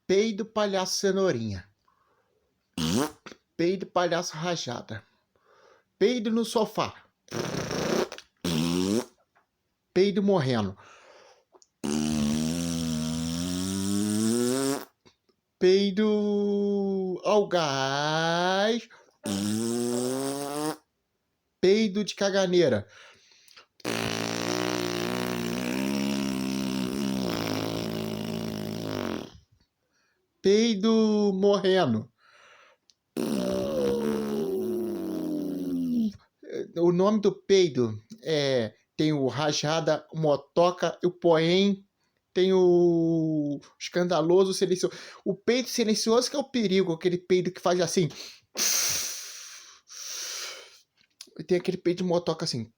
Peido, palhaço, cenourinha. Peido, palhaço, rajada. Peido no sofá. Peido morrendo. Peido ao gás. Peido de caganeira. Peido morrendo. O nome do peido tem o rajada, o motoca, o poém, tem o escandaloso, o silencioso. O peido silencioso que é o perigo, aquele peido que faz assim. E tem aquele peido de motoca assim.